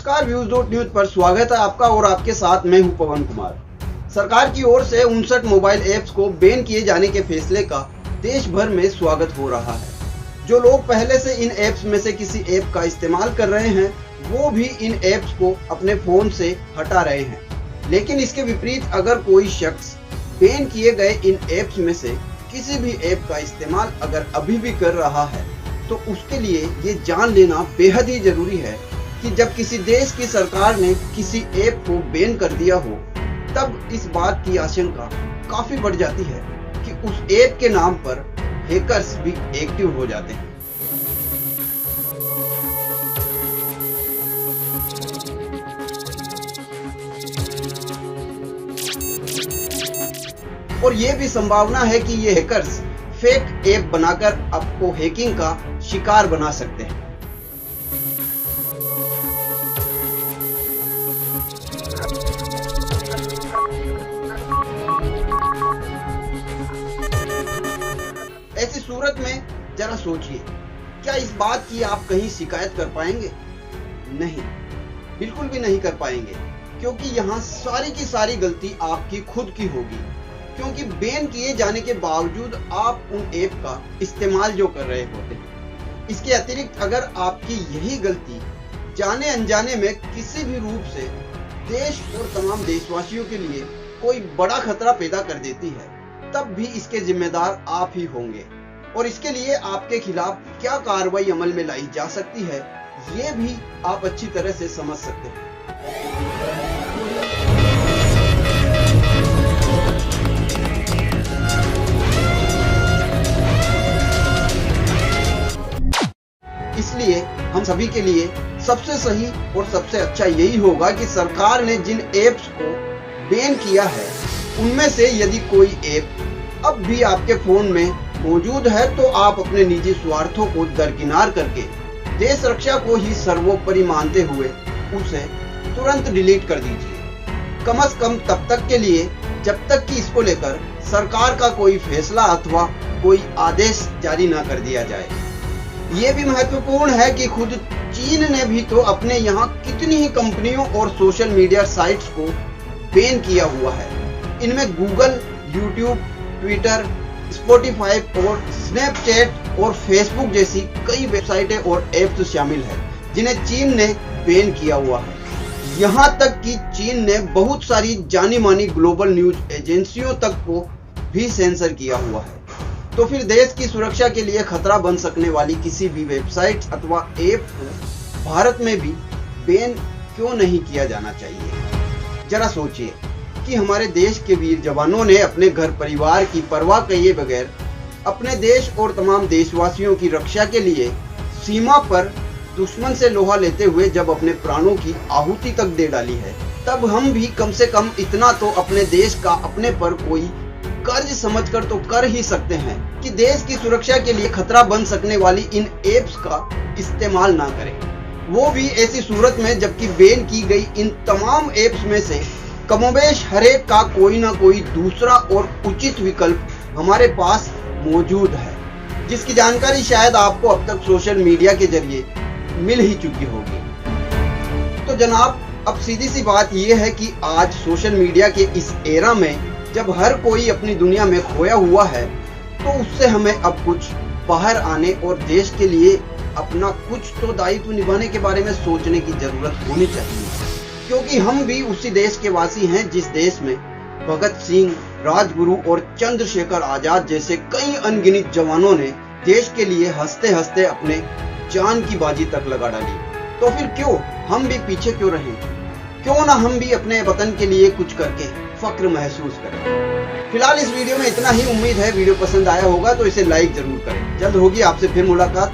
नमस्कार, व्यूज.न्यूज पर स्वागत है आपका और आपके साथ मैं हूं पवन कुमार। सरकार की ओर से 59 मोबाइल ऐप्स को बैन किए जाने के फैसले का देश भर में स्वागत हो रहा है। जो लोग पहले से इन ऐप्स में से किसी ऐप का इस्तेमाल कर रहे हैं वो भी इन ऐप्स को अपने फोन से हटा रहे हैं। लेकिन इसके विपरीत अगर कोई शख्स बैन किए गए इन ऐप्स में से किसी भी ऐप का इस्तेमाल अगर अभी भी कर रहा है तो उसके लिए ये जान लेना बेहद ही जरूरी है कि जब किसी देश की सरकार ने किसी ऐप को बैन कर दिया हो तब इस बात की आशंका काफी बढ़ जाती है कि उस ऐप के नाम पर हैकर्स भी एक्टिव हो जाते हैं। और ये भी संभावना है कि ये हैकर्स फेक ऐप बनाकर आपको हैकिंग का शिकार बना सकते हैं। ऐसी सूरत में जरा सोचिए, क्या इस बात की आप कहीं शिकायत कर पाएंगे? नहीं, बिल्कुल भी नहीं कर पाएंगे, क्योंकि यहाँ सारी की सारी गलती आपकी खुद की होगी। क्योंकि बैन किए जाने के बावजूद आप उन ऐप का इस्तेमाल जो कर रहे होते हैं। इसके अतिरिक्त अगर आपकी यही गलती जाने अनजाने में किसी भी रूप से देश और तमाम देशवासियों के लिए कोई बड़ा खतरा पैदा कर देती है तब भी इसके जिम्मेदार आप ही होंगे। और इसके लिए आपके खिलाफ क्या कार्रवाई अमल में लाई जा सकती है ये भी आप अच्छी तरह से समझ सकते हैं। इसलिए हम सभी के लिए सबसे सही और सबसे अच्छा यही होगा कि सरकार ने जिन ऐप्स को बैन किया है उनमें से यदि कोई ऐप अब भी आपके फोन में मौजूद है तो आप अपने निजी स्वार्थों को दरकिनार करके देश रक्षा को ही सर्वोपरि मानते हुए उसे तुरंत डिलीट कर दीजिए। कम से कम तब तक के लिए जब तक कि इसको लेकर सरकार का कोई फैसला अथवा कोई आदेश जारी न कर दिया जाए। ये भी महत्वपूर्ण है कि खुद चीन ने भी तो अपने यहाँ कितनी ही कंपनियों और सोशल मीडिया साइट्स को बैन किया हुआ है। इनमें गूगल, यूट्यूब, ट्विटर, स्पॉटिफाई और स्नैपचैट और फेसबुक जैसी कई वेबसाइटें और ऐप्स शामिल है जिन्हें चीन ने बैन किया हुआ है। यहाँ तक कि चीन ने बहुत सारी जानी मानी ग्लोबल न्यूज एजेंसियों तक को भी सेंसर किया हुआ है। तो फिर देश की सुरक्षा के लिए खतरा बन सकने वाली किसी भी वेबसाइट अथवा ऐप को भारत में भी बैन क्यों नहीं किया जाना चाहिए? जरा सोचिए कि हमारे देश के वीर जवानों ने अपने घर परिवार की परवाह किए बगैर अपने देश और तमाम देशवासियों की रक्षा के लिए सीमा पर दुश्मन से लोहा लेते हुए जब अपने प्राणों की आहुति तक दे डाली है, तब हम भी कम से कम इतना तो अपने देश का अपने पर कोई कर्ज समझकर तो कर ही सकते हैं कि देश की सुरक्षा के लिए खतरा बन सकने वाली इन ऐप्स का इस्तेमाल ना करें। वो भी ऐसी सूरत में जबकि बैन की गई इन तमाम ऐप्स में से कमोबेश हरेक का कोई ना कोई दूसरा और उचित विकल्प हमारे पास मौजूद है, जिसकी जानकारी शायद आपको अब तक सोशल मीडिया के जरिए मिल ही चुकी होगी। तो जनाब, अब सीधी सी बात यह है कि आज सोशल मीडिया के इस एरा में जब हर कोई अपनी दुनिया में खोया हुआ है तो उससे हमें अब कुछ बाहर आने और देश के लिए अपना कुछ तो दायित्व निभाने के बारे में सोचने की जरूरत होनी चाहिए। क्योंकि हम भी उसी देश के वासी हैं जिस देश में भगत सिंह, राजगुरु और चंद्रशेखर आजाद जैसे कई अनगिनत जवानों ने देश के लिए हंसते हंसते अपने जान की बाजी तक लगा डाली। तो फिर क्यों हम भी पीछे क्यों रहें? क्यों ना हम भी अपने वतन के लिए कुछ करके फक्र महसूस करें। फिलहाल इस वीडियो में इतना ही। उम्मीद है वीडियो पसंद आया होगा तो इसे लाइक जरूर करें। जल्द होगी आपसे फिर मुलाकात।